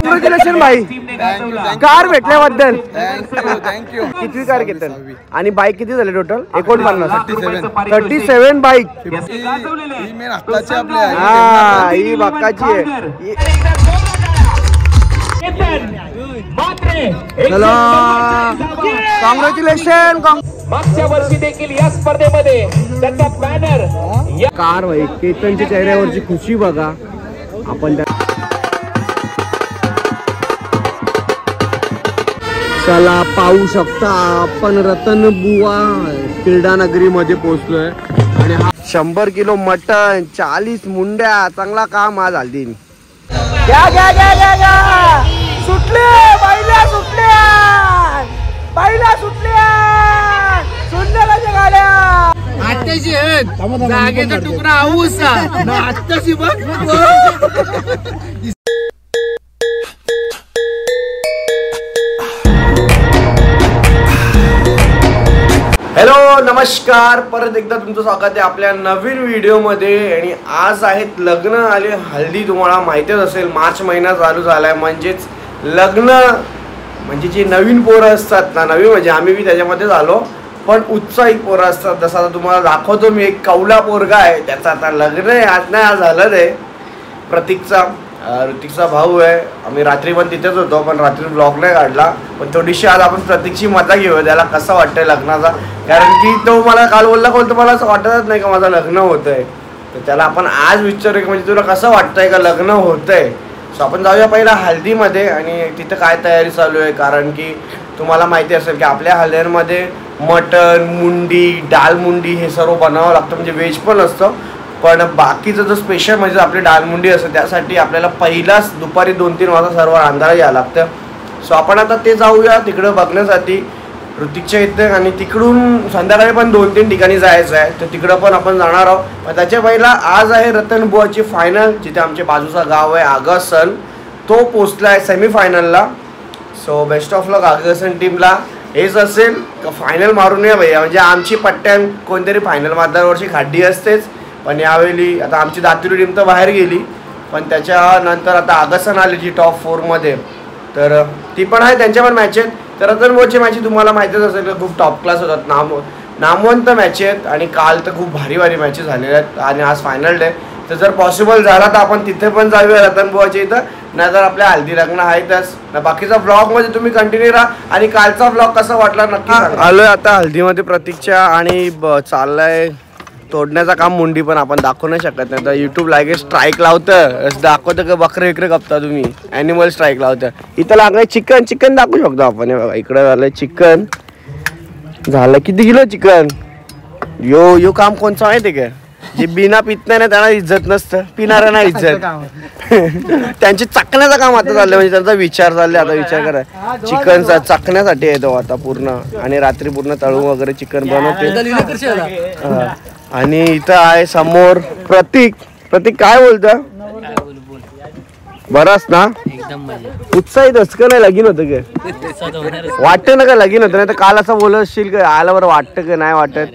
Congratulation भाई car भेटल्याबद्दल. Thank you. किती car घेतात आणि बाईक किती झाले टोटल? 49. 37 बाईक. हा ही बाकाची आहे. चला कॉंग्रॅच्युलेशन. मागच्या वर्षी देखील या स्पर्धेमध्ये त्याचा बॅनर कार भाई केतनच्या चेहऱ्यावरची खुशी बघा. आपण चला पाहू शकता आपण रतनबुवा क्रीडा नगरी मध्ये पोहोचलोय आणि 100 किलो मटन 40 मुंड्या. चांगला काम आज हल्दी. घ्या घ्या घ्या घ्या घ्या. सुटले बाईला सुटल्या बाईला सुटल्या सुंदराच्या गाड्या. आत्ताची जागेचा तुकडा आऊस ना आत्ताची बघ. हॅलो नमस्कार. परत एकदा तुमचं स्वागत आहे आपल्या नवीन व्हिडिओमध्ये. आणि आज आहेत लग्न आले हल्दी. तुम्हाला माहितीच असेल मार्च महिना चालू झालाय म्हणजेच लग्न म्हणजे जी नवीन पोरं असतात ना. नवीन म्हणजे आम्ही बी त्याच्यामध्येच आलो पण उत्साहित पोरं असतात. जसं आता तुम्हाला दाखवतो मी एक कौला पोरगा आहे त्याचं आता लग्न आहे. आज नाही आज झालं आहे प्रतीकचा ऋतिकचा भाऊ आहे. आम्ही रात्री पण तिथेच होतो पण रात्री ब्लॉग नाही काढला. पण थोडीशी आज आपण प्रतीकची मजा घेऊया त्याला कसं वाटतंय लग्नाचा. कारण की तो मला काल बोलला कोणतं मला असं वाटतच नाही का माझं लग्न होतंय. तर त्याला आपण आज विचारू की म्हणजे तुला कसं वाटतंय का लग्न होतंय. सो आपण जाऊया पहिला हल्दीमध्ये आणि तिथं काय तयारी चालू आहे. कारण की तुम्हाला माहिती असेल की आपल्या हल्दीमध्ये मटन मुंडी डाल मुंडी हे सर्व बनावं लागतं. म्हणजे व्हेज पण असतं पण बाकीचं जो स्पेशल म्हणजे आपली डालमुंडी असते त्यासाठी आपल्याला पहिलाच दुपारी 2-3 वाजता सर्व अंधारा यावं लागतं. सो आपण आता ते जाऊया तिकडं बघण्यासाठी ऋतिकच्या इथे. आणि तिकडून संध्याकाळी पण 2-3 ठिकाणी जायचं आहे तर तिकडं पण आपण जाणार आहोत. पण त्याच्या पहिला आज आहे रतनबुवाची फायनल जिथे आमच्या बाजूचा गाव आहे आगसन. तो पोचला आहे सेमीफायनलला. सो बेस्ट ऑफ लक आगसन टीमला. हेच असेल का फायनल मारून या भैया. म्हणजे आमची पट्ट्यान कोणतरी फायनल मारल्या वर्षी खाड्डी असतेच पण यावेळी आता आमची दातुरी टीम तर बाहेर गेली पण त्याच्यानंतर आता आगसन आली जी टॉप 4मध्ये तर ती पण आहे त्यांच्या पण मॅच आहेत. तर रतनबुवाची मॅच तुम्हाला माहितीच असेल खूप टॉप क्लास होतात. नामवंत मॅच आहेत आणि काल तर खूप भारी भारी मॅचेस झालेल्या आहेत आणि आज फायनल डे. तर जर पॉसिबल झाला तर आपण तिथे पण जाऊया रतनबुवाच्या इथं. नाही तर आपल्या हल्दी लग्न आहेतच ना. बाकीचा ब्लॉगमध्ये तुम्ही कंटिन्यू राहा आणि कालचा ब्लॉग कसा वाटला नक्की सांगा. आलोय आता हल्दीमध्ये प्रतीकच्या आणि चाललाय तोडण्याचं काम. मुंडी पण आपण दाखवू नाही शकत नाही तर यूट्यूब लागेल स्ट्राईक लावतं दाखवतं का बकरे विकरे कापता तुम्ही ॲनिमल स्ट्राईक लावतं. इथं लागलंय चिकन दाखवू शकतो आपण. हे बघा इकडं झालंय चिकन. झालं किती किलो चिकन. यो काम कोणचं माहिती आहे का. जे बिना पित नाही ना त्यांना इज्जत नसतं पिणारा नाही इज्जत. त्यांची चकण्याचं काम आता चाललंय म्हणजे त्यांचा विचार चाललाय. आता विचार करा चिकनचा चकण्यासाठी येतो आता पूर्ण आणि रात्री पूर्ण तळून वगैरे चिकन बनवते. आणि इथं आहे समोर प्रतीक. काय बोलतं बराच ना उत्साहित असं नाही. लगीन होतं का वाटतं ना का लगीन होतं नाही तर काल असं बोलत असशील का आला बरं वाटतं का नाही वाटत.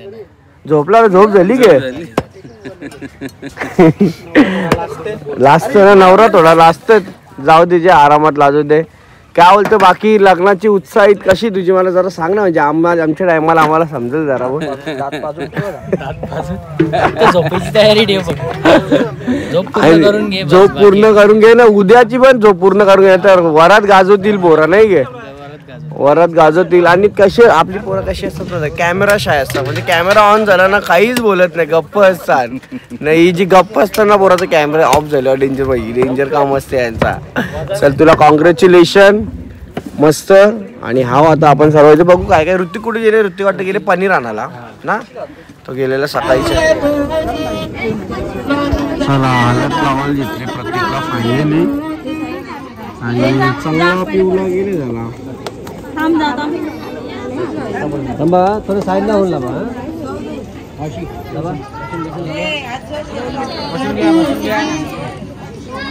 झोपला झोप झाली का लास्ट ना नवरा थोडा लास्ट जाऊ दे जे आरामात लाजू दे. काय बोलतं बाकी लग्नाची उत्साहित कशी तुझी मला जरा सांग ना. म्हणजे आमच्या टायमाला आम्हाला समजेल जरा. झोप पूर्ण करून घे ना. उद्याची पण झोप पूर्ण करून घे तर वरात गाजवतील पोरा नाही गे. वरात गाजवतील आणि कसे आपली पोरं कशी असतात कॅमेरा शाय असतात. म्हणजे कॅमेरा ऑन झाला ना काहीच बोलत नाही गप्प असतात. नाही ही जी गप्प असताना पोराचा कॅमेरा ऑफ झाल्यावर डेंजर काम असते यांचा. चल तुला कॉंग्रॅच्युलेशन मस्त. आणि हा आता आपण सर्वांचे बघू काय काय. ऋतिक कुठे गेले. ऋतिक वाटतं गेले पनीर आणायला ना. तो गेलेला सकाळी. चला आवाज घेतले प्रत्येकला फायनली आणि चांगला पिऊला गेले झाला. थांबा थोडं साईडला होऊन लावा.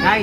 काय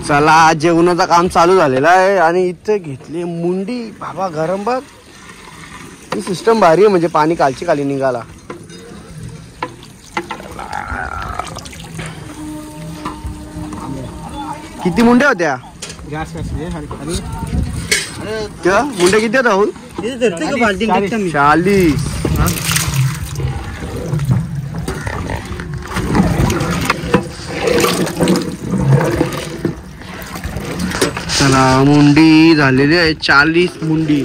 चला जेवणाचं काम चालू झालेलं आहे आणि इथे घेतली मुंडी बाबा गरम बघ. ही सिस्टम भारी आहे म्हणजे पाणी कालची खाली निघाला. किती मुंड्या होत्या मुंड्या किती आहेत राहुल? 40. चला मुंडी झालेली आहे 40 मुंडी.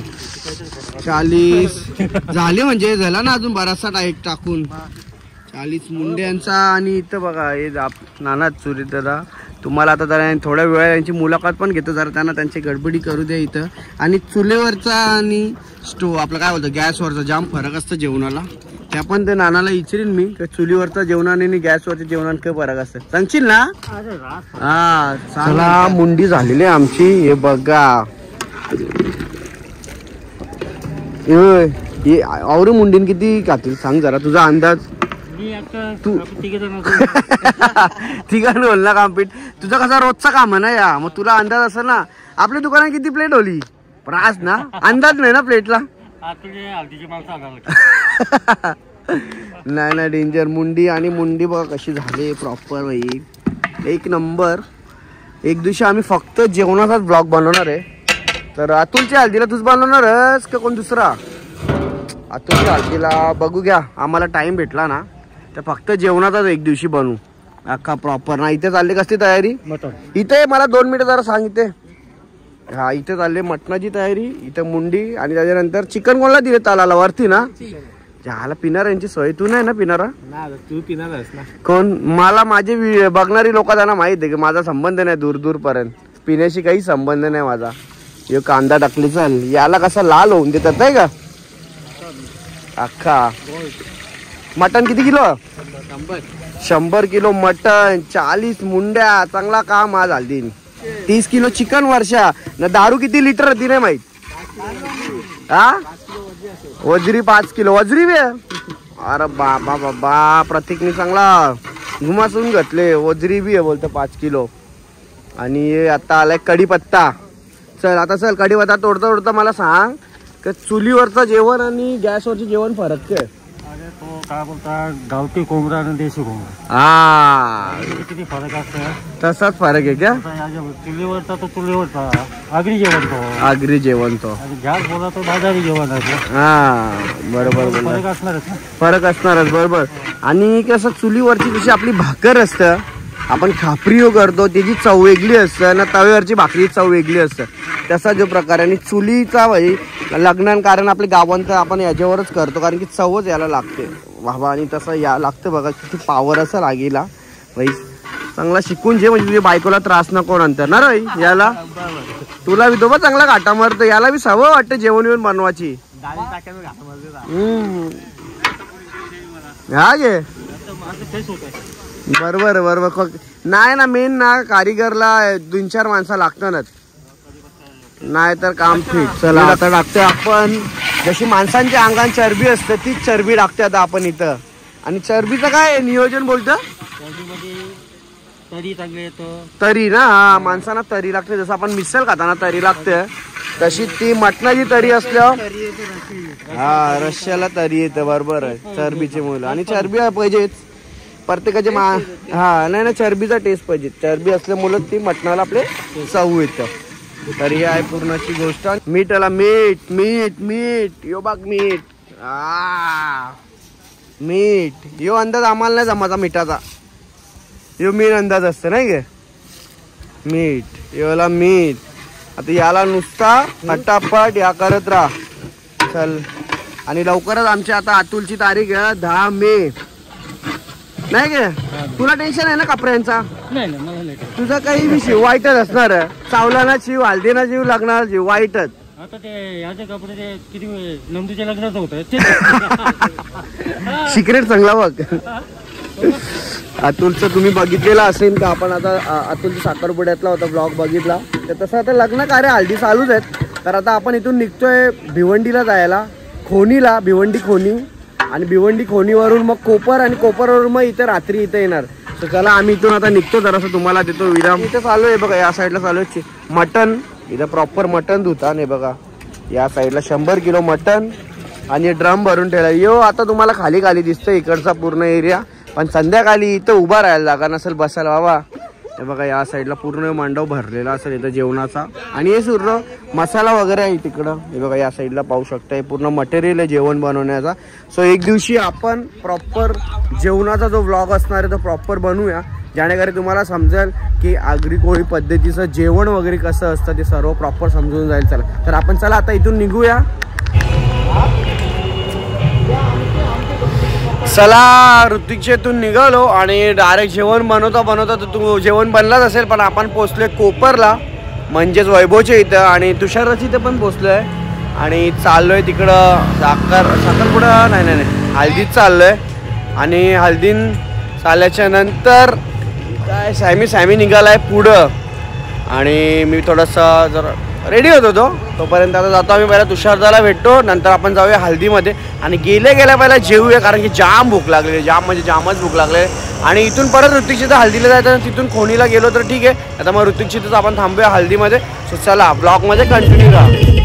40 झाले म्हणजे झाला ना अजून बराचसा एक टाकून 40 मुंड्यांचा. आणि इथं बघा हे नाना चुरी दादा तुम्हाला आता जरा थोड्या वेळा यांची मुलाखत पण घेतो जरा त्यांना त्यांची गडबडी करू द्या इथं. आणि चुलीवरचा आणि स्टोव्ह आपलं काय बोलतो गॅसवरचा जाम फरक असतं जेवणाला. त्या पण ते नानाला विचारीन मी चुलीवरचा जेवणाने आणि गॅसवरच्या जेवणात काय फरक असतं सांगशील ना? हा चला मुंडी झालेली आमची. हे बघा और मुंडीन किती खातील सांग जरा तुझा अंदाज. तू तिघांनी बोल ना कॉम्पिट तुझा कसा रोजचा काम आहे ना या मग तुला अंदाज असेल ना. आपल्या दुकानात किती प्लेट होली प्रास ना अंदाज नाही ना प्लेटला. नाही ना डेंजर मुंडी. आणि मुंडी बघा कशी झाली प्रॉपर भाई एक नंबर. एक दिवशी आम्ही फक्त जेवणाचाच ब्लॉग बनवणार आहे. तर अतुलच्या हल्दीला तूच बनवणारच का कोण दुसरा? अतुलच्या हल्दीला बघू घ्या आम्हाला टाइम भेटला ना तर फक्त जेवणाचाच एक दिवशी बनवू अख्खा प्रॉपर ना. इथे चालली कसली तयारी? इथे मला 2 मिनिटं जरा सांग इथे. हा इथे चालले मटणाची तयारी. इथं मुंडी आणि त्याच्यानंतर चिकन कोणाला दिले तालाला वरती ना ज्याला पिणारा यांची सोय तू नाही ना पिणारा? तू पिणारच ना. कोण? मला माझे बघणारी लोक त्यांना माहित आहे की माझा संबंध नाही दूर दूर पर्यंत पिण्याशी काही संबंध नाही माझा. हे कांदा टाकली चल याला कसा लाल होऊन देतात नाही का अख्खा. मटन किती किलो? 100 kilo mutton 40 मुंड्या. चांगला काम आज हल्दी. 30 किलो चिकन वर्षा ना. दारू किती लिटर होती नाही माहित? हा वजरी 5 किलो वजरी बे. अरे बाबा बाबा प्रतीकने चांगला घुमासून घातले. वजरी बी आहे बोलतो 5 किलो. आणि आता आलाय कढीपत्ता. चल आता चल कढीपत्ता तोडता तोडता मला सांग का चुलीवरचं जेवण आणि गॅसवरचं जेवण फरक काय? तो काय बोलता गावठी कोंबडा आणि देशी कोंबडा हा किती फरक असतो? तसाच फरक आहे का? चुलीवरचा तो चुलीवरचा आगरी जेवण तो आगरी जेवण तो आणि गॅस बोला तो बाजारी जेवण आहे. हा बरोबर फरक असणारच ना. फरक असणारच बरोबर. आणि कसं चुलीवरची जशी आपली भाकर असतं आपण खापरीयो करतो त्याची चव वेगळी असते ना तव्यावरची भाकरी चव वेगळी असते तसा जो प्रकार. आणि चुलीचा भाई लग्नान कारण आपल्या गावांत आपण याच्यावरच करतो कारण की चवच याला लागते बाबा. आणि तसं या लागतं बघा किती पावर असं लागेला भाई. चांगला शिकून जे म्हणजे तुझ्या बायकोला त्रास नको नंतर ना रे याला. तुला विदोबा चांगला घाटा मारतो याला बी सवय वाटतं जेवण येऊन बनवायची. हा गे बरोबर बरोबर. नाही ना मेन ना कारीगरला 2-4 माणसं लागतातच नाही तर काम ठीक. चला आता टाकतोय आपण जशी माणसांच्या अंगात चरबी असते तीच चरबी टाकते आता आपण इथं. आणि चरबीचं काय नियोजन बोलतं? तरी ना हा माणसांना तरी लागते. जसं आपण मिसळ खाताना तरी लागते तशी ती मटणाची तरी असल्यावर हा रश्याला तरी येतं बरोबर आहे चरबीची मुलं. आणि चरबी पाहिजेच प्रत्येकाचे हा नाही ना चरबीचा टेस्ट पाहिजे. चरबी असल्यामुळे ती मटणाला आपले चव येतं. तर ही आहे पूर्णची गोष्ट. मीठला मीठ मीठ मीठ यो बाग मीठ मीठ यो अंदाज आम्हाला नाही जमाचा मिठाचा. यो मेन अंदाज असतं नाही गे. मीठ याला मीठ. आता याला नुसता फटाफट या करत राहा. चल आणि लवकरच आमची आता अतुलची तारीख आहे 10 मे नाही गे. तुला टेन्शन आहे ना कपड्यांचा? नाही तुझा काही विषय वाईटच असणार. चावलाना जीव हल्दीना जीव लागणार जीव वाईटच. आता ते याचे कपडे ते किती नंदूच्या लग्नाचं होतं. सिक्रेट चांगला बघ. अतुलचं तुम्ही बघितलेलं असेल का? आपण आता अतुलच्या साखरपुड्यातला होता ब्लॉग बघितला. तर तसं आता लग्न कार्य हल्दी चालूच आहेत. तर आता आपण इथून निघतोय भिवंडीला जायला, खोनीला, भिवंडी खोनी. आणि भिवंडी खोनीवरून मग कोपर आणि कोपरवरून मग इथे रात्री इथे येणार. तर चला आम्ही इथून आता निघतो. जरासं तुम्हाला देतो विराम. इथं चालू आहे बघा, या साईडला चालू आहे मटन. इथं प्रॉपर मटन धुतान आहे बघा. या साईडला 100 किलो मटन आणि ड्रम भरून ठेवला. यो आता तुम्हाला खाली खाली दिसतं इकडचा पूर्ण एरिया. पण संध्याकाळी इथं उभा राहायला जागा नसेल बसायला बाबा. हे बघा या साईडला पूर्ण मांडव भरलेला असेल इथं जेवणाचा. आणि हे पूर्ण मसाला वगैरे आहे तिकडं. हे बघा या साईडला पाहू शकता. हे पूर्ण मटेरियल आहे जेवण बनवण्याचा. सो एक दिवशी आपण प्रॉपर जेवणाचा जो व्लॉग असणार आहे तो प्रॉपर बनवूया, ज्यानेकरी तुम्हाला समजेल की आगरी कोळी पद्धतीचं जेवण वगैरे कसं असतं ते सर्व प्रॉपर समजून जाईल. चला तर आपण चला आता इथून निघूया. चला ऋतिकच्या इथून निघालो आणि डायरेक्ट जेवण बनवता तर तू जेवण बनलाच असेल. पण आपण पोचलोय कोपरला म्हणजेच वैभवच्या इथं. आणि तुषाराच्या इथं पण पोचलोय आणि चाललोय तिकडं साखरपुडा नाही हल्दीत चाललोय. आणि हल्दीन चालल्याच्या नंतर काय सॅमी निघालाय पुढं. आणि मी थोडंसं जरा रेडी होतो तोपर्यंत आता जातो आम्ही. पहिला तुषारदाला भेटतो, नंतर आपण जाऊया हल्दीमध्ये. आणि गेल्या पहिला जेवूया कारण की जाम भूक लागलेली. जाम म्हणजे जामच भूक लागले. आणि इथून परत ऋतिकची तर हल्दीला जायचं. तिथून खोनीला गेलो तर ठीक आहे. आता मग ऋतिकची तर आपण थांबूया हल्दीमध्ये. सो चला ब्लॉगमध्ये कंटिन्यू राहा.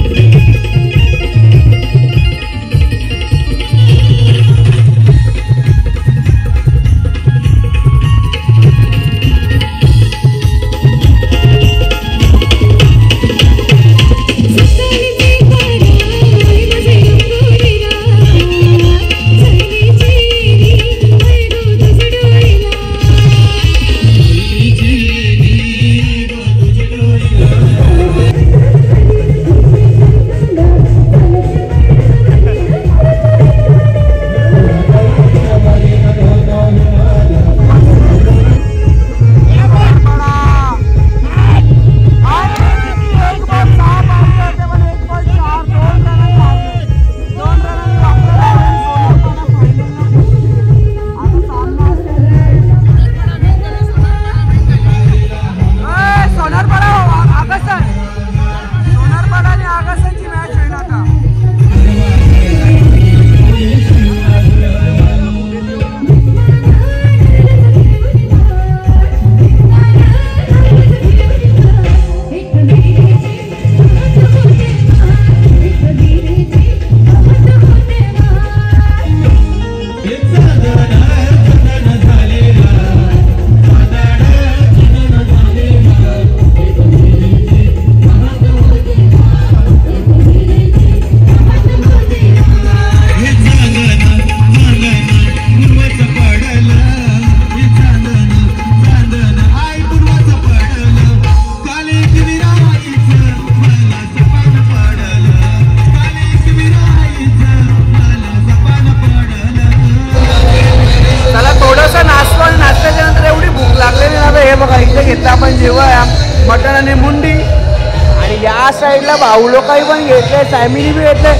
मटन आणि मुंडी. आणि या साईडला भाऊलो काही पण घेतले, फॅमिली बी घेतले.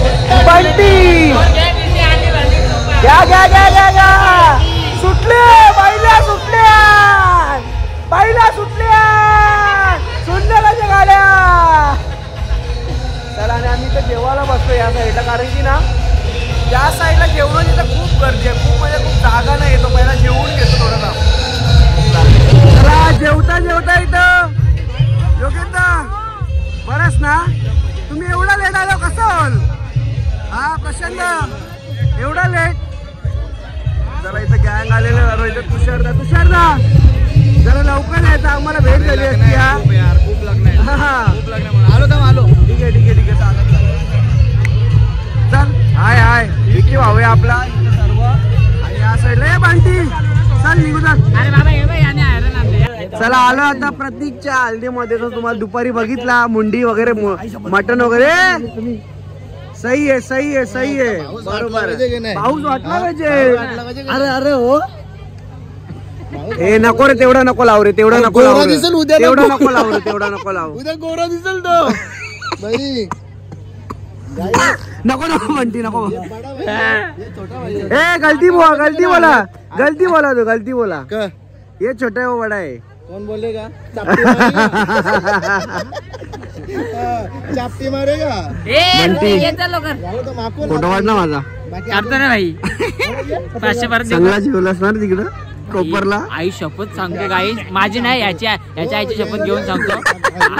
बंटी घ्या सुटले बाईला सुटल्या सुंदराच्या गाड्या. चला आणि आम्ही तर जेवायला बसतो या साईडला कारण की ना या साईडला जेवण इथं खूप गर्दी आहे. खूप म्हणजे खूप जागा नाही येतो. पहिला जेवून घेतो थोडंसा. चला जेवता इथं योगेंद्र बरंच ना तुम्ही एवढा लेट आलो कसं होल? हा प्रशांत एवढा लेट. जरा इथं गँग आलेलं इथं तुषारदा जरा लवकर यायचं आम्हाला भेट झाली असती. खूप लग्न आलो ठीक आहे चालत चल. हाय विकी भाऊ आपला सर्व. आणि या साईडला बंटी चल निघू. अरे बाबा चला आलो आता प्रतीकच्या हल्दीमध्ये. तो तुम्हाला दुपारी बघितला मुंडी वगैरे मटन वगैरे. सही आहे सही आहे सही आहे बरोबर. पाऊस वाटला पाहिजे. अरे अरे हो हे नको रे तेवढा नको लावू रे तेवढा नको लावू तेवढा नको लावू रे तेवढा नको लावू. उद्या गोरा दिसेल तो बाई. नको नको म्हणती नको. ए गलती बोला तो गलती बोला. ये छोटा है वो बड़ा है. कौन बोलेगा? चापटी मारेगा. फोटो वाढ ना माझा काढतो ना भाई. 500 परत चांगला जेवला असणार तिकडं कोपरला. आई शपथ सांगते गाई माझी नाही याच्या आईची शपथ घेऊन सांगतो.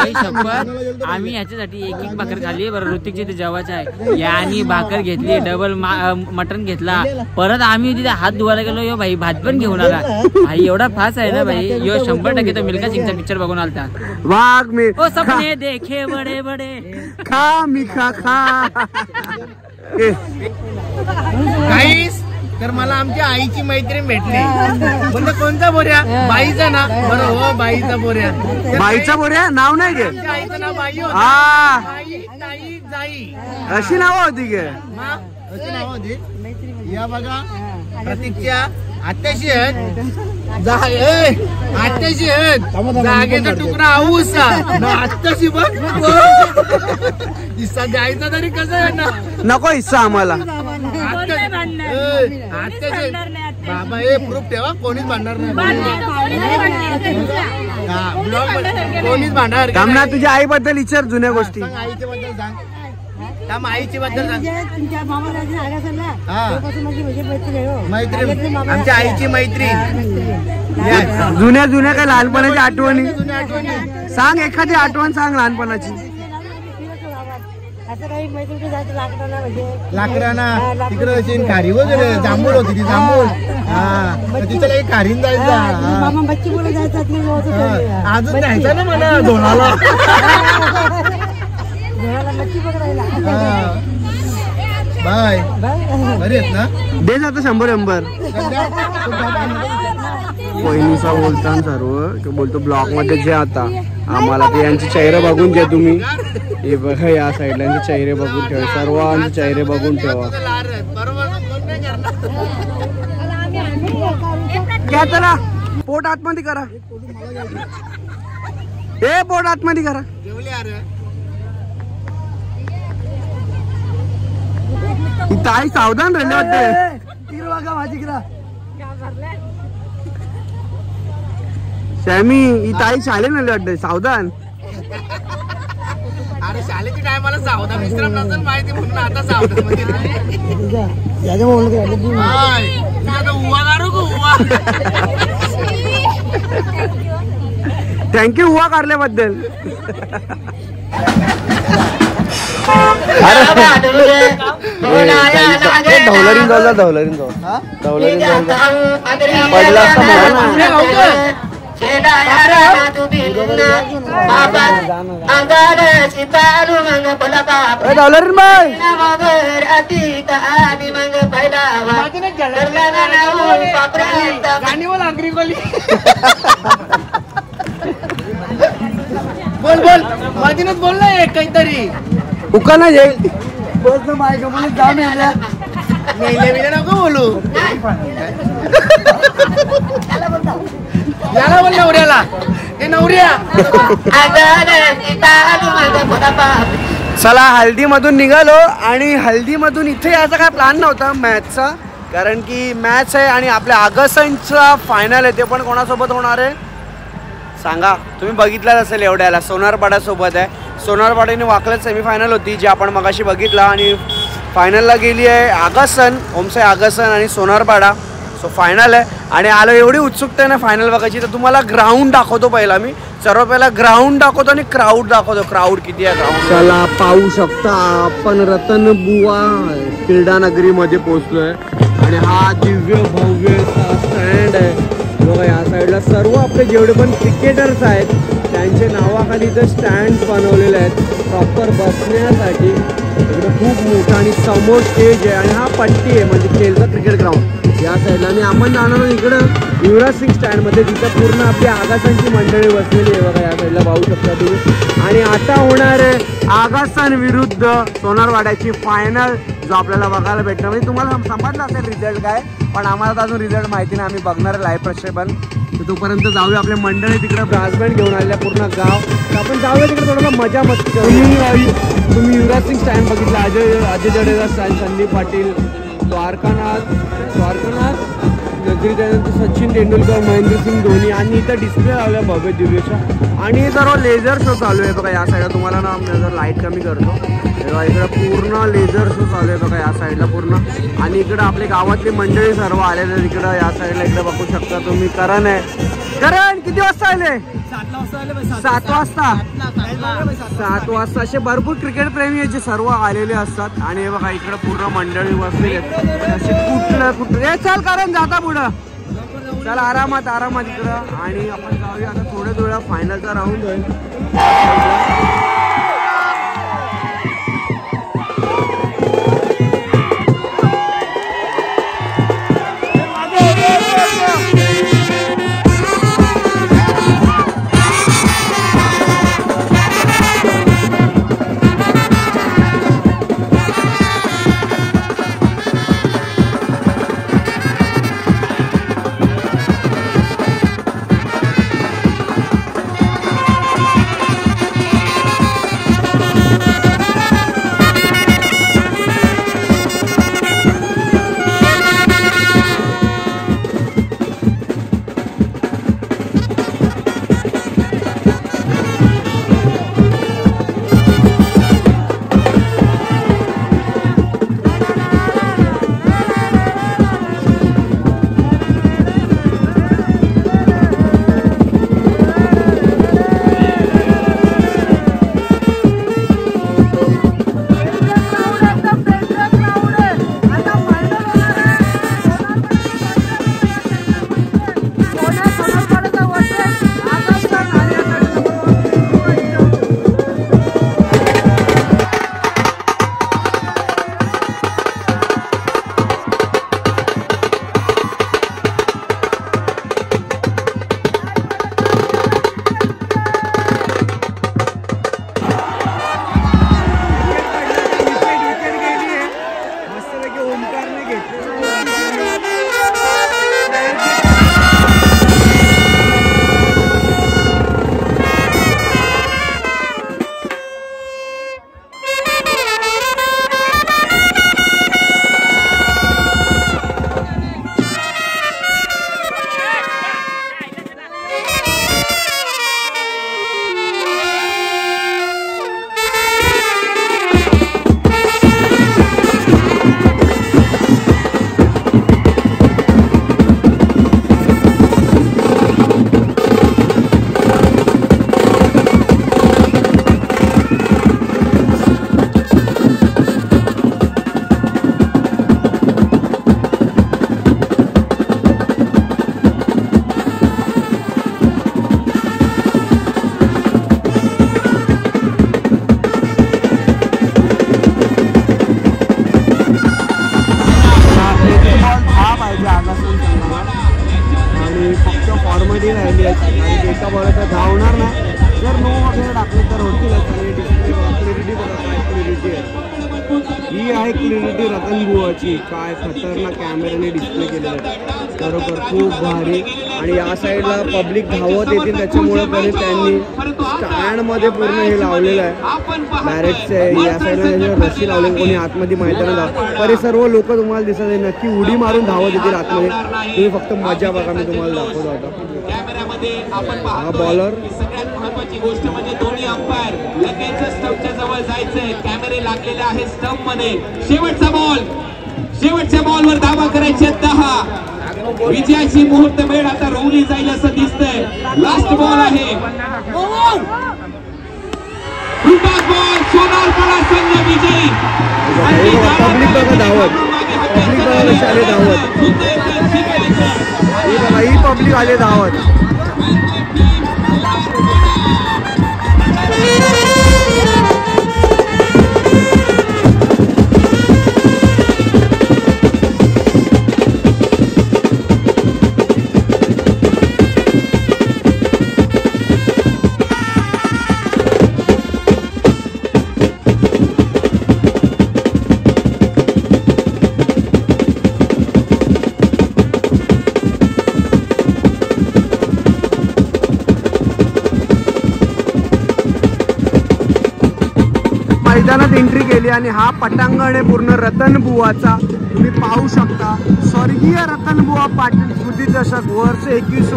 आई शपथ आम्ही याच्यासाठी एक भाकर खाल्ली. बरं ऋतिकची ते जेवायचं आहे यानी भाकर घेतली डबल मटन घेतला. परत आम्ही तिथे हात धुवायला गेलो. यो भाई भात पण घेऊन आला. भाई एवढा फास आहे ना भाई. यो 100% तो मिल्खा सिंगचा पिक्चर बघून आलता. वाघ मी ओ सपने देखे बडे बडे खा मी खा गाईस तर मला आमच्या आईची मैत्रीण भेटली. म्हणजे कोणता बोऱ्या? बाईचा ना. बरं हो बाईचा बोऱ्या. बाईचा बोऱ्या नाव नाही घे. आईचं नाव बाई होतं. हा बाई ताई जाई अशी नाव होती गे. अशी नाव होती. या बघा प्रतीकच्या आत्याशी आहेत. आत्याशी आहेत. जागेचा तुकडा आऊसा आत्याशी बघ. हिस्सा द्यायचा तरी कसं आहे ना. नको हिस्सा आम्हाला. बाबा हे प्रूफ ठेवा. कोणीच भांडणार नाही. कोणीच भांडणार. कामना तुझ्या आई बद्दल विचार जुन्या गोष्टी. आईच्या बद्दल सांग. त्या आईची बद्दल सांग. मैत्रीण आमच्या आईची मैत्रीण. जुन्या जुन्या काय लहानपणाच्या आठवणी सांग. एखादी आठवण सांग लहानपणाची. लाकडाना तिकडे खारी वगैरे जांभूळ होती ती जांभूळ. हा तिथं काही खारीन जायचा. अजून जायचं ना मला धोळाला. बाय बरी आहेत ना. दे जातं 100 वहिनीचा बोलता सर्व बोलतो ब्लॉक मध्ये जे आता आम्हाला ते यांचे चेहरे बघून घ्या तुम्ही. हे बघा या साईडला यांचे चेहरे बघून ठेवा. सर्वांचे चेहरे बघून ठेवा. क्या चला पोट आतमध्ये करा. हे पोट आतमध्ये करा. ताई सावधान राहिले वाटते. शॅमी ही ताई शाळे नाही वाटते. सावधान. अरे शाळेची टायमाला सावधान विश्राम नसेल माहिती म्हणून आता सावधान म्हणजे थँक्यू हुआ कारल्याबद्दल. धवलरीन जाऊ धवलरीन जाऊ धवलरीन जाऊ पडला असता धवलरीन बाय. बोल बोल माझीनच बोल ना एक काहीतरी. उका ना जाईल. नको बोलू. याला बोल नवऱ्याला. हे नवऱ्या. चला हल्दीमधून निघालो आणि हल्दीमधून इथे याचा काय प्लॅन नव्हता मॅचचा. कारण की मॅच आहे आणि आपल्या ऑगस्टचा फायनल आहे. ते पण कोणासोबत होणार आहे सांगा. तुम्ही बघितलाच असेल एवढ्याला सोनारपाड्यासोबत आहे. सोनारपाड्याने वाकलत सेमीफायनल होती जी आपण मगाशी बघितला आणि फायनलला गेली आहे आगसन ओमसे आगसन आणि सोनारपाडा. सो फायनल आहे आणि आलो एवढी उत्सुकता आहे ना फायनल बघायची. तर तुम्हाला ग्राउंड दाखवतो पहिला मी. सर्व पहिला ग्राउंड दाखवतो आणि क्राऊड दाखवतो. क्राऊड किती आहे ग्राउंड. चला पाहू शकता आपण रतनबुवा क्रीडा नगरीमध्ये पोहोचलोय आणि हा दिव्य भव्य स्टँड आहे बघा. या साईडला सर्व आपले जेवढे पण क्रिकेटर्स आहेत त्यांचे नावाखाली इथं स्टँड बनवलेले आहेत प्रॉपर बसण्यासाठी. इकडे खूप मोठा आणि समोर स्टेज आहे आणि हा पट्टी आहे म्हणजे खेळचा क्रिकेट ग्राउंड. या साईडला. आणि आपण जाणार आहोत इकडं युवराज सिंग स्टँडमध्ये, जिथं पूर्ण आपली आगासांची मंडळी बसलेली आहे बघा. या साईडला पाहू शकता तुम्ही. आणि आता होणार आहे आगासान विरुद्ध सोनारवाड्याची फायनल, जो आपल्याला बघायला भेटणार. म्हणजे तुम्हाला समजलं असेल रिझल्ट काय, पण आम्हाला तर अजून रिझल्ट माहिती नाही. आम्ही बघणार आहे लाईव्ह प्रक्षेपण. तर तोपर्यंत जाऊया. आपले मंडळी तिकडे ब्रास बँड घेऊन आलेल्या पूर्ण गाव. तर आपण जाऊया तिकडे थोडंसं मजा मस्ती करू. तुम्ही युवराज सिंग स्टँड बघितलं, अजय जडेजा स्टँड, संदीप पाटील, द्वारकानाथ, नजरी त्यानंतर सचिन तेंडुलकर, महेंद्रसिंग धोनी. आणि इथं डिस्प्ले लावल्या भव्य दिव्यच्या. आणि सर्व लेझर शो चालू आहे बघा या साईडला. तुम्हाला ना जर लाईट कमी करतो तेव्हा इकडं पूर्ण लेझर शो चालू आहे बघा या साईडला पूर्ण. आणि इकडं आपली गावातली मंडळी सर्व आलेले तिकडं या साईडला. इकडे बघू शकता तुम्ही. करण आहे. करण किती वाजता आले? 7 वाजता. 7 वाजता. असे भरपूर क्रिकेट प्रेमी याचे सर्व आलेले असतात. आणि हे बघा इकडे पूर्ण मंडळी बसलेले आहेत. असे कुठलं चल कारण जाता पुढं. चल आरामात इकडं. आणि आपण जाऊया आता थोड्या फायनलचा राऊंड होईल. एका बॉलर धावणार ना, जर 9 वगैरे टाकले तर होतीलच. आणि क्लिअरिटी बघा काय क्लिअरिटी आहे, ही आहे क्लिअरिटी रतनबुवाची. काय खतरनाक कॅमेऱ्याने डिस्प्ले केलेलं आहे, बरोबर खूप भारी. आणि या साईडला पब्लिक धावत येतील त्याच्यामुळे त्यांनी स्टँडमध्ये पूर्ण हे लावलेलं आहे बॅरेटचे. या साईडला रस्सी लावलेली, कोणी आतमध्ये मैदानात धाव तरी सर्व लोक तुम्हाला दिसत आहे, नक्की उडी मारून धावत येतील आतमध्ये. तुम्ही फक्त मजा बघा, मी तुम्हाला दाखवतो आता. हा बॉलर सगळ्यात महत्त्वाची गोष्ट म्हणजे दोन्ही अंपायर लगेच स्टंपच्या जवळ जायचंय. कॅमेरे लागलेले आहेत स्टंप मध्ये. शेवटचा बॉल, शेवटच्या बॉलवर धावा करायचे 10. विजयाची मुहूर्त वेळ आता रोवली जाईल असं दिसतंय. लास्ट बॉल आहे, बॉल सोनारवाडा संघ विजयी. पब्लिक बघा धावत, पब्लिक बघा आले धावत, ही पब्लिक आले धावत. मैदानात एंट्री केली आणि हा पटांगण आहे पूर्ण रतनबुवाचा. तुम्ही पाहू शकता स्वर्गीय रतनबुवा पाटील स्मृती चषक वर्ष 21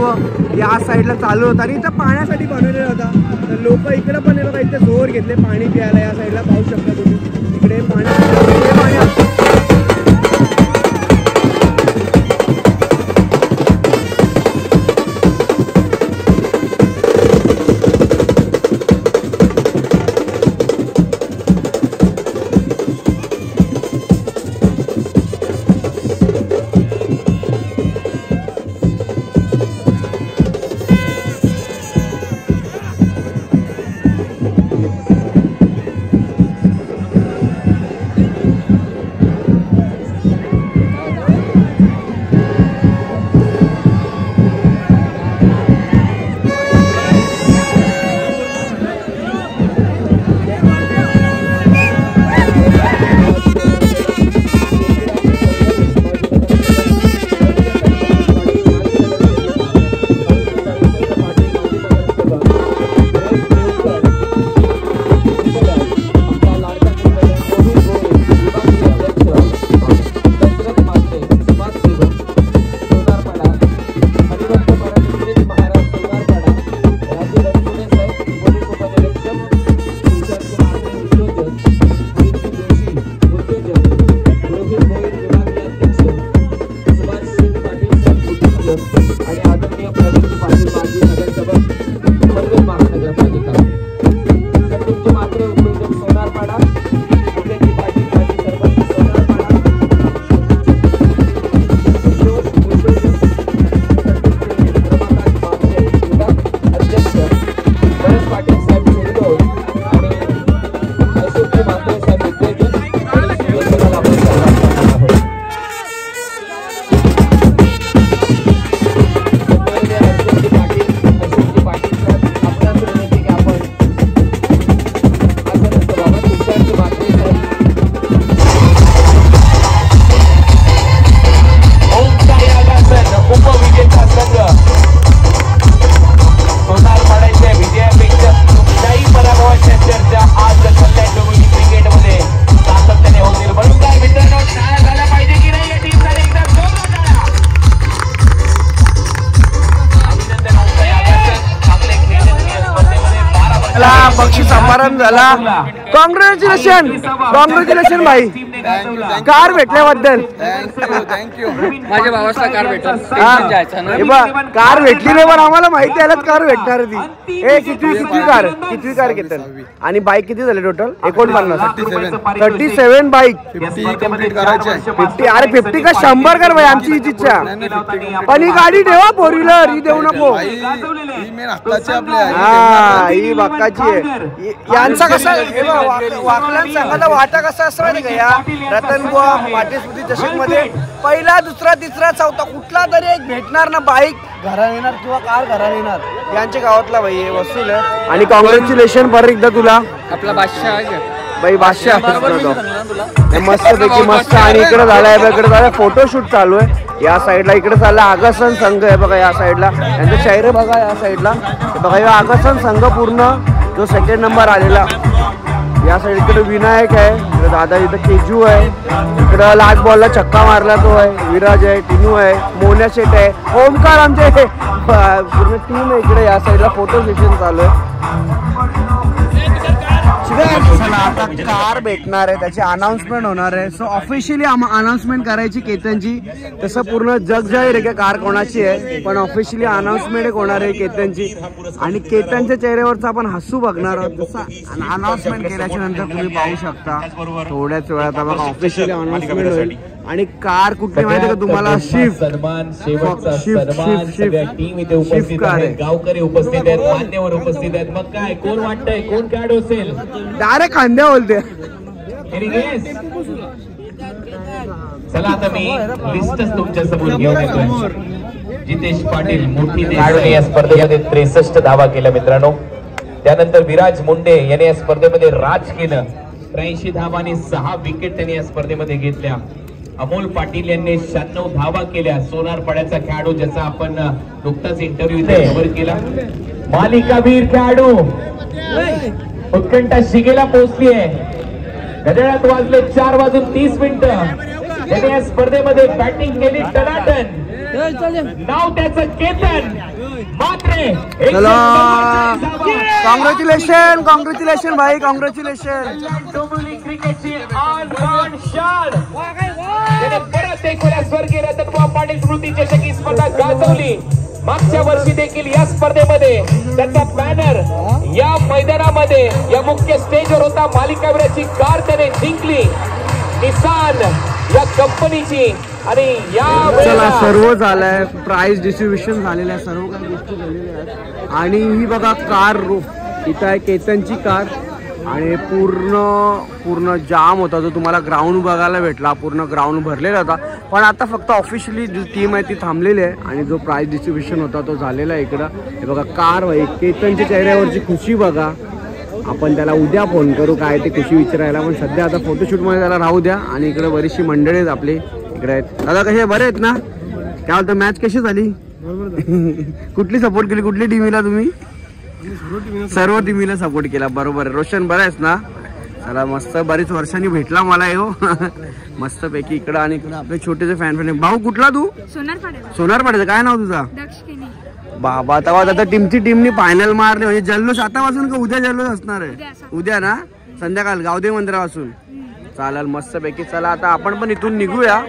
या साईडला चालू होता आणि इथं पाण्यासाठी बनवलेला होता. तर लोक इकडे पण बघा इथे जोर घेतले पाणी प्यायला. या साईडला पाहू शकता तुम्ही इकडे पाणी. बक्षीस समारंभ झाला. कॉंग्रॅच्युलेशन भाई कार भेटल्याबद्दल. माझ्या भावाला कार भेटल कार भेटली नाही पण आम्हाला माहिती आहे कार भेटणार ती. किती कार घेतात आणि बाईक किती झाले टोटल? 37 बाईक. 50 अरे 50 का 100 कर भाई आमची हीच इच्छा. पण ही गाडी ठेवा 4 व्हीलर ही देऊ नको. हा ही बाकाची आहे. यांचा कसा वाकलांचा वाटा कसा असतो माहिती का या रतनबुवा पाटील स्मृती चषक मध्ये पहिला दुसरा तिसरा चौथा कुठला तरी एक भेटणार ना बाईक घरा येणार किंवा कार घरा येणार. यांच्या गावातला भाई हे वसूल आहे. आणि कॉंग्रॅच्युलेशन परत एकदा तुला. आपला बादशाह भाई बादशाह मस्त पैकी मस्त. आणि इकडे झालाय इकडे झालाय फोटोशूट चालू आहे. या साईडला इकडे चालला आगसन संघ आहे बघा. या साईडला यांचं शायरे बघा. या साईडला बघा या आगसन संघ पूर्ण जो 2nd नंबर आलेला. या साईड इकडे विनायक आहे. इकडे दादा इथं केजू आहे. इकडं लास्ट बॉलला छक्का मारला तो आहे. विराज आहे. टिनू आहे. मोन्या शेट आहे. ओमकार आमचे पूर्ण टीम आहे इकडे. या साईडला फोटो सेशन चालू आहे. आता कार भेटणार आहे त्याची अनाउन्समेंट होणार आहे. सो ऑफिशियली अनाउन्समेंट करायची केतनची. तसं पूर्ण जग जाहीर आहे की कार कोणाची आहे पण ऑफिशियली अनाउन्समेंट होणार आहे केतनची. आणि केतनच्या चेहऱ्यावरचा आपण हसू बघणार आहोत. जसं अनाउन्समेंट केल्याच्या नंतर तुम्ही पाहू शकता थोड्याच वेळात बघा ऑफिशियली अनाउन्समेंट होईल. आणि कार कुठली माहिती का तुम्हाला? शिफ्ट कार आहे. गावकरी उपस्थित आहेत. मान्यवर उपस्थित आहेत. मग काय कोण वाटतंय कोण खेळाडू असेल? डायरेक्ट खांद्या बोलते. चला आता मी लिस्टच तुमच्या समोर घेऊन येतोय. जितेश पाटील मोठी खेळाडूने या स्पर्धेमध्ये 63 धावा केल्या मित्रांनो. त्यानंतर विराज मुंडे याने या स्पर्धेमध्ये राज केलं. 83 धावा आणि 6 विकेट त्यांनी या स्पर्धेमध्ये घेतल्या. अमोल पाटील यांनी 96 धावा केल्या. सोनारपाड्याचा खेळाडू ज्याचा आपण नुकताच इंटरव्ह्यू इथे कव्हर केला. मालिकावीर खेळाडू उत्कंठा शिगेला पोहोचली आहे. घड्याळात वाजले 4:30 त्याने या स्पर्धेमध्ये बॅटिंग केली टनाटन. नाव त्याचं केतन मात्रे. कॉंग्रॅच्युलेशन भाई, कॉंग्रॅच्युलेशन. डोंबिवली क्रिकेटची ऑन बॉर्न शान. त्याने परत एक वेळा स्वर्गीय रतनबुवा पाटील स्मृती चषक स्पर्धा गाजवली. मागच्या वर्षी देखील या स्पर्धेमध्ये त्याचा बॅनर या मैदानामध्ये या मुख्य स्टेजवर होता. मालिकावीराची कार त्याने जिंकली निसान या कंपनीची. आणि या चला सर्व झालंय, प्राइज डिस्ट्रीब्युशन झालेलं आहे, सर्व काही गोष्टी झालेल्या आहेत. आणि ही बघा कार इथं आहे केतनची कार. आणि पूर्ण जाम होता जो तुम्हाला ग्राउंड बघायला भेटला. पूर्ण ग्राउंड भरलेला होता. पण आता फक्त ऑफिशियली जी टीम आहे ती थांबलेली आहे. आणि जो प्राइज डिस्ट्रीब्युशन होता तो झालेला आहे इकडं. हे बघा कार भाई, केतनच्या चेहऱ्यावरची खुशी बघा. आपण त्याला उद्या फोन करू काय ते खुशी विचारायला. पण सध्या आता फोटोशूटमध्ये त्याला राहू द्या. आणि इकडे बरीचशी मंडळी आहेत आपली इकडे आहेत. दादा कसे बरे आहेत ना? काय होतं, मॅच कशी झाली? कुठली सपोर्ट केली, कुठली टीमला तुम्ही? सर्व टीमला सपोर्ट केला. बरोबर. रोशन बरं आहेस ना? चला मस्त, बरीच वर्षांनी भेटला मला हो. मस्त पैकी इकडं. आणि इकडं आपले छोटेसे फॅन. भाऊ कुठला तू? सोनारपाड्याचा. काय नाव तुझा? बाबा. तेव्हा आता टीमनी फायनल मारले. म्हणजे जल्लोष आतापासून का उद्या जल्लोष असणार आहे? उद्या ना संध्याकाळ गावदेवी मंदिरापासून. चालेल मस्त पैकी. चला आता आपण पण इथून निघूया.